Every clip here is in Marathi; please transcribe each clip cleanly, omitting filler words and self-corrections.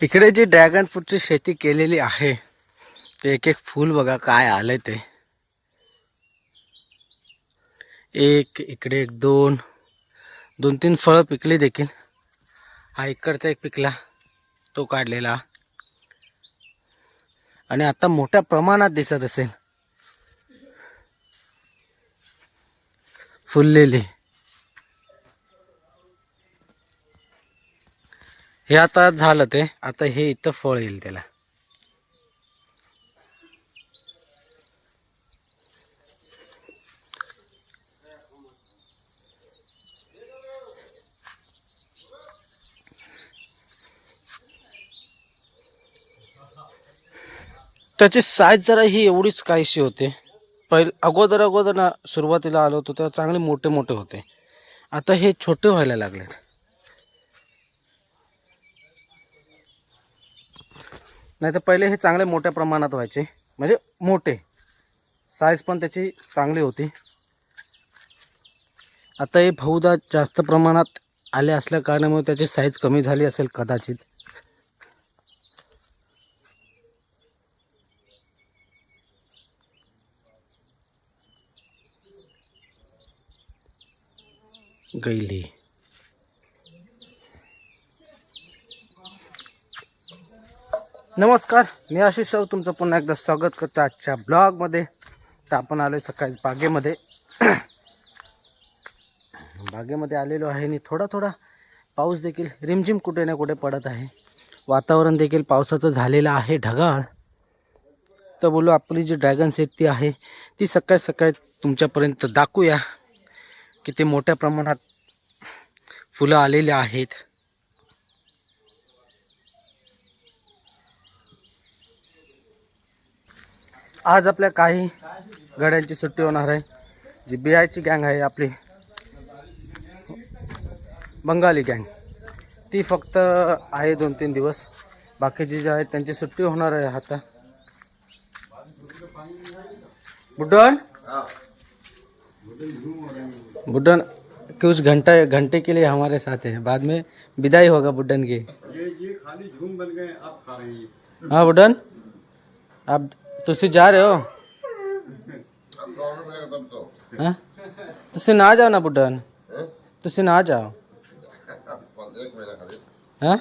इकडे जी ड्रॅगन फ्रूटची शेती केलेली आहे ते एक एक फूल बघा काय आलंय ते. एक इकडे एक दोन दोन तीन फळं पिकली देखील. हा इकडचा एक पिकला तो काढलेला आणि आता मोठ्या प्रमाणात दिसत असेल फुललेली. हे आता झालं ते आता हे इथं फळ येईल त्याला. त्याची साईज जरा ही एवढीच काहीशी होते. अगोदर ना सुरुवातीला आलो होतो तेव्हा चांगले मोठे मोठे होते. आता हे छोटे व्हायला लागलेत. नाही तर पहिले हे चांगले मोठ्या प्रमाणात व्हायचे, म्हणजे मोठे साईज पण त्याची चांगली होती. आता हे बहुधा जास्त प्रमाणात आले असल्या कारणामुळे त्याची साईज कमी झाली असेल कदाचित. गैली नमस्कार, मी आशिष राव तुमचं पुन्हा एकदा स्वागत करतो आजच्या ब्लॉगमध्ये. तर आपण आलो सकाळी बागेमध्ये. बागेमध्ये आलेलो आहे आणि थोडा थोडा पाऊस देखील रिमझिम कुठे ना कुठे पडत आहे. वातावरण देखील पावसाचं झालेलं आहे ढगाळ. तर बोलू आपली जी ड्रॅगन शेती आहे ती सकाळी सकाळी तुमच्यापर्यंत दाखवूया. किती मोठ्या प्रमाणात फुलं आलेली आहेत. आज आपल्या काही गाड्यांची सुट्टी होणार आहे. जी BIची गँग आहे आपली बंगाली गँग ती फक्त आहे 2-3 दिवस. बाकीची जे आहेत त्यांची सुट्टी होणार आहे. आता बुड्ढन कुछ घंटे के लिए हमारे साथ है, बाद में विदाई होगा बुड्ढन की. ये खाली झूम बन गए, आप खा रही हैं. हाँ बुड्ढन आप तुसी जा रहे हो. हाँ तुसी ना जाओ ना बुड्ढन, तुसी ना जाओ. हाँ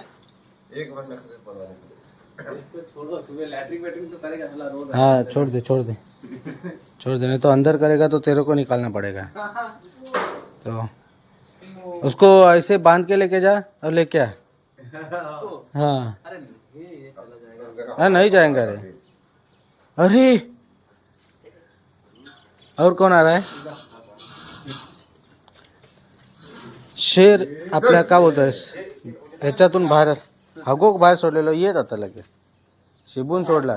हाँ छोड़ दे नहीं तो अंदर करेगा तो तेरे को निकालना पड़ेगा. तो उसको ऐसे बांध के लेके जा और लेके आ. हाँ हाँ नहीं जाएंगे. अरे और कौन आ रहा है. शेर आपल्या का बोलतोय ह्याच्यातून बाहेर हगोक बाहेर सोडलेलं येत आता लगेच. शिबून सोडला.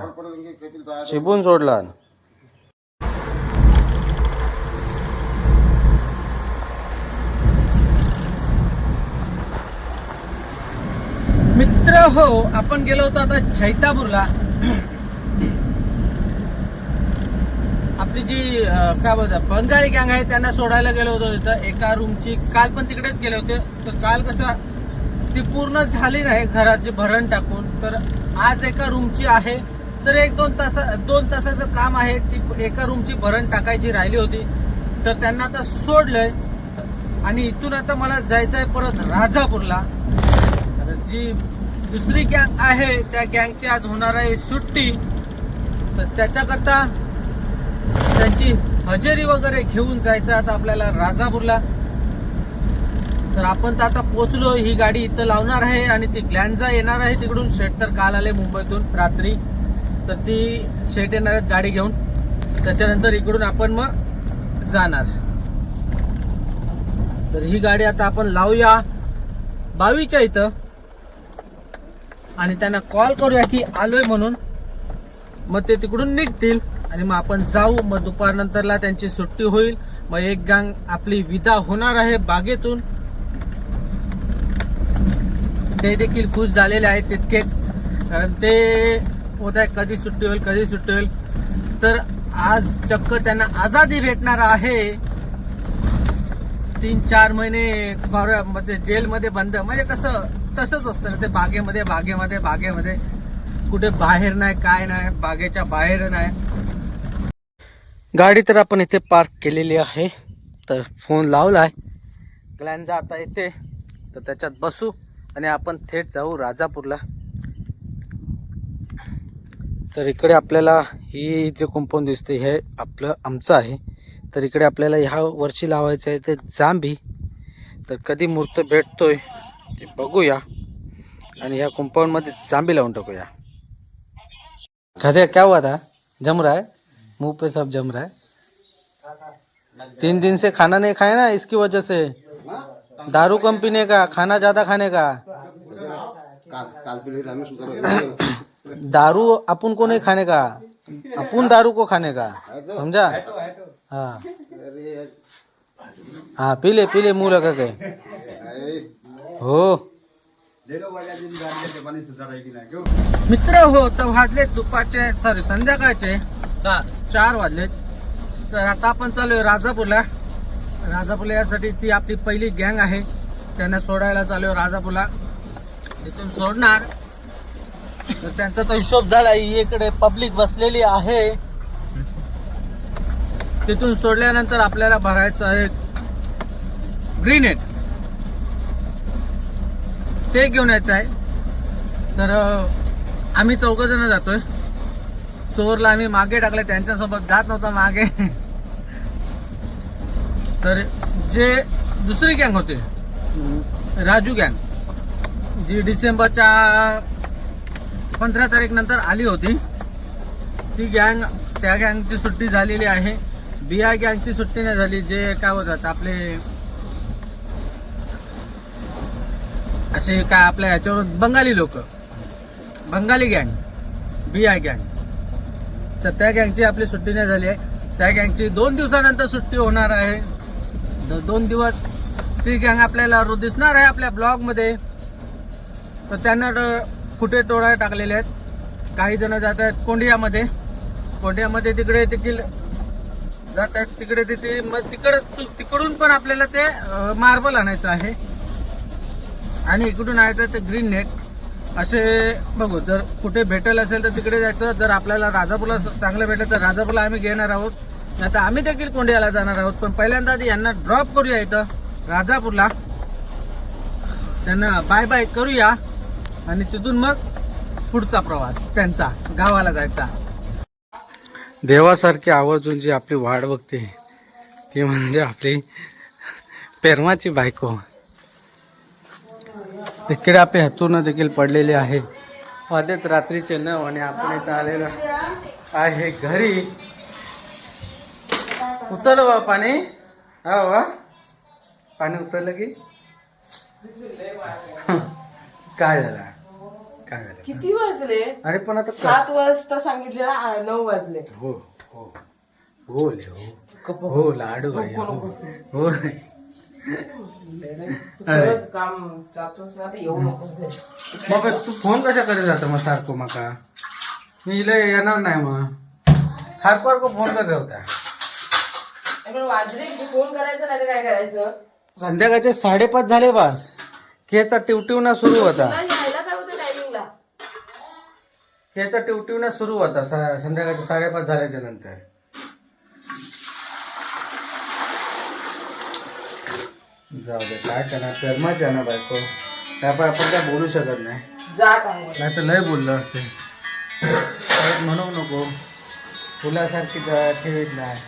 मित्र हो, आपण गेलो होतो आता चैतापूरला. आपली जी काय बोलतात बंगाली गँग आहे त्यांना सोडायला गेलो होतो तिथं एका रूमची. काल पण तिकडेच गेले होते. तर काल कसं ती पूर्ण झाली नाही घराची भरण टाकून. तर आज एका रूमची आहे. तर 2 तासाचं काम आहे. ती एका रूमची भरण टाकायची राहिली होती. तर त्यांना आता सोडलंय आणि इथून आता मला जायचं आहे परत राजापूरला. तर जी दुसरी गँग आहे त्या गँगची आज होणार आहे सुट्टी. तर त्याच्याकरता त्यांची हजेरी वगैरे घेऊन जायचं आता आपल्याला राजापूरला. तर आपण तर आता पोचलो. ही गाडी इथं लावणार आहे आणि ती ग्लॅन्झा येणार आहे तिकडून. शेट तर काल आले मुंबईतून रात्री. तर ती शेट येणार आहेत गाडी घेऊन. त्याच्यानंतर इकडून आपण मग जाणार. तर ही गाडी आता आपण लावूया 22च्या इथं आणि त्यांना कॉल करूया की आलोय म्हणून. मग ते तिकडून निघतील आणि मग आपण जाऊ. मग दुपारनंतरला त्यांची सुट्टी होईल. मग एक गँग आपली विदा होणार आहे बागेतून. ते देखील खुश झालेले आहेत तितकेच, कारण ते होत आहे कधी सुट्टी होईल. तर आज चक्क त्यांना आझादी भेटणार आहे. 3-4 महिने जेलमध्ये बंद, म्हणजे कसं तसंच असतं ना, ते बागेमध्ये बागेमध्ये बागेमध्ये कुठे बाहेर नाही, काय नाही, बागेच्या बाहेर नाही. गाडी तर आपण इथे पार्क केलेली आहे. तर फोन लावलाय, ग्लॅनजा आता येते तर त्याच्यात बसू आणि आपण थेट जाऊ राजापूरला. तर इकडे आपल्याला ही जे कंपाऊंड दिसते हे आमचं आहे. तर इकडे आपल्याला ह्या वर्षी लावायचं आहे ते जांभी. तर कधी मुहूर्त भेटतोय ते बघूया आणि ह्या कंपाऊंड मध्ये जांभी लावून टाकूया. क्या हुआ था? जम रहा है, मुंह पे सब जम रहा है. 3 दिन से खाना नहीं खाया ना, इसकी वजह से. दारू कम पीने का, खाना ज्यादा खाने का. दारू अपन को नहीं खाने का, अपन दारू को खाने का, समझा? हाँ हाँ, पी ले मुंह लगा के. हो मित्र हो, तर वाजले दुपारचे संध्याकाळचे 4 वाजलेत. तर आता आपण चालूय राजापूरला. राजापूरला यासाठी ती आपली पहिली गँग आहे, त्यांना सोडायला चालू राजापूरला. तिथून सोडणार तर त्यांचा तर हिशोब झाला. इकडे पब्लिक बसलेली आहे. तिथून सोडल्यानंतर आपल्याला भरायचं आहे ग्रेनेड, ते घेऊन यायचं आहे. तर आम्ही 4 जण जातोय. चोरला आम्ही मागे टाकले, त्यांच्यासोबत जात नव्हता मागे. तर जे दुसरी गँग होते, राजू गँग, जी डिसेंबरच्या 15 तारीख नंतर आली होती, ती गँग, त्या गँगची सुट्टी झालेली आहे. बिहार गँगची सुट्टी नाही झाली. जे काय होतात आपले असे काय आपल्या ह्याच्यावर बंगाली लोक, बंगाली गँग, बिहार गँग, तर त्या गँगची आपली सुट्टी नाही झाली आहे. त्या गँगची 2 दिवसानंतर सुट्टी होणार आहे. 2 दिवस ती गँग आपल्याला दिसणार आहे आपल्या ब्लॉगमध्ये. तर त्यांना कुठे टोळा टाकलेले आहेत. काही जण जात आहेत कोंडियामध्ये. कोंडियामध्ये तिकडे देखील जात आहेत. तिकडे तिथे मग तिकडून पण आपल्याला ते मार्बल आणायचं आहे आणि इकडून आणायचं ते ग्रीन नेट. असे बघू, जर कुठे भेटेल असेल तर तिकडे जायचं. जर आपल्याला राजापूरला चांगलं भेटेल तर राजापूरला आम्ही घेणार आहोत, नाही तर आम्ही देखील कोंडियाला जाणार आहोत. पण पहिल्यांदा आधी यांना ड्रॉप करूया इथं राजापूरला, त्यांना बाय बाय करूया आणि तिथून मग पुढचा प्रवास त्यांचा गावाला जायचा. देवासारखी आवर्जून जी आपली वाट बघते ती म्हणजे आपली पेरमाची बायको. इकडे आपले हातून देखील पडलेले आहे. वाजलेत रात्रीचे 9 आणि आपण इथं आलेलो आहे घरी. उतरलं बाबा पाणी. हा बाबा, पाणी उतरलं की काय झालं, काय झालं? किती वाजले? अरे पण आता 7 वाजता सांगितलेला, 9 वाजले. हो हो हो हो हो लाडू भाई हो. परत काम जातोस ना, तर येऊ नकोस घरी. मग तू फोन कशा करत जातो मग सारखं? मका मी इला येणार नाही. मग हारको फोन करत होता. पण वाजले फोन करायचं नाही तर काय करायचं? संध्याकाळचे 5:30 झाले बस. खेचा टिवटिवना सुरू होता. तुला यायला काय होतं टायमिंगला? खेचा टिवटिवना सुरू होता संध्याकाळचे 5:30 झाल्याच्या नंतर. जाऊ दे, काय करणार, कर्माची आहे ना बायको. त्यामुळे आपण काय बोलू शकत नाही. जात आहे नाही तर लय बोललो असते. म्हणू नको, फुलासारखी ठेवीत नाही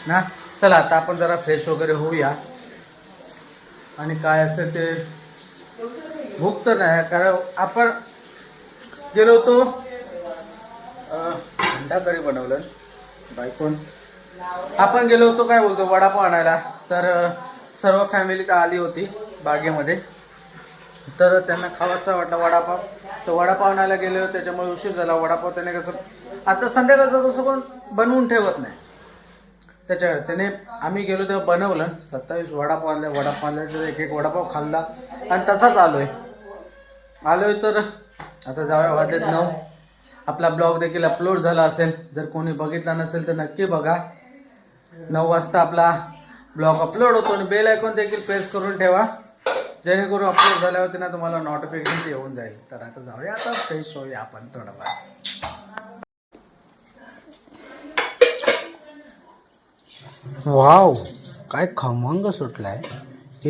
ना. चला आता आपण जरा फ्रेश वगैरे होऊया आणि काय असेल ते. भूक तर नाही, कारण आपण गेलो होतो अंडा करी बनवलं बायकोन. आपण गेलो होतो काय बोलतो वडापाव आणायला. तर सर्व फॅमिली तर आली होती बागेमध्ये. तर त्यांना खावासा वाटला वडापाव. तर वडापाव आणायला गेले होते, त्याच्यामुळे उशीर झाला. वडापाव त्याने कसं आता संध्याकाळचं तसं कोण बनवून ठेवत नाही. त्याने आम्ही गेलो तेव्हा बनवलं. 27 वडापाव आणले. वडापाव आणल्याचं एक वडापाव खाल्ला आणि तसाच आलोय. तर आता जाऊया. वाजलेत 9. आपला ब्लॉग देखील अपलोड झाला असेल. जर कोणी बघितला नसेल तर नक्की बघा. 9 वाजता आपला ब्लॉग अपलोड होतो आणि बेल आयकॉन देखील प्रेस करून ठेवा, जेणेकरून अपलोड झाल्यावरती ना तुम्हाला नोटिफिकेशन येऊन जाईल. तर आता जाऊया, आता फ्रेश होऊया आपण थोडंफार. वाव, काय खमंग सुटलाय,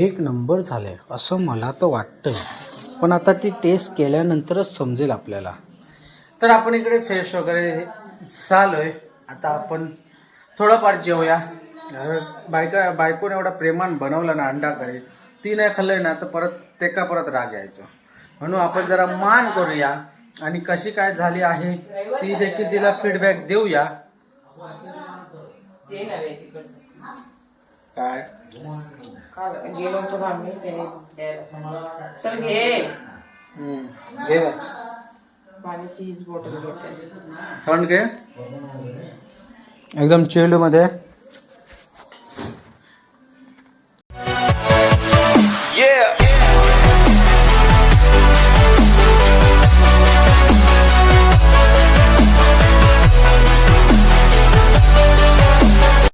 एक नंबर झालंय असं मला तर वाटतंय. पण आता ती टेस्ट केल्यानंतरच समजेल आपल्याला. तर आपण इकडे फ्रेश वगैरे झालोय. आता आपण थोडंफार जेवूया. बायकोने एवढा प्रेमान बनवला ना अंडा करी, ती नाही खाल्लंय ना तर परत राग यायचं. म्हणून आपण जरा मान करूया आणि कशी काय झाली आहे ती देखील तिला फीडबॅक देऊया. ते नव्हे तिकडचं काय गेलो होतो ना आम्ही ते द्यायला. चल घे घे बा. माझी चीज बॉटल घेते. थंड घे, एकदम चिल्ड मध्ये. Yeah.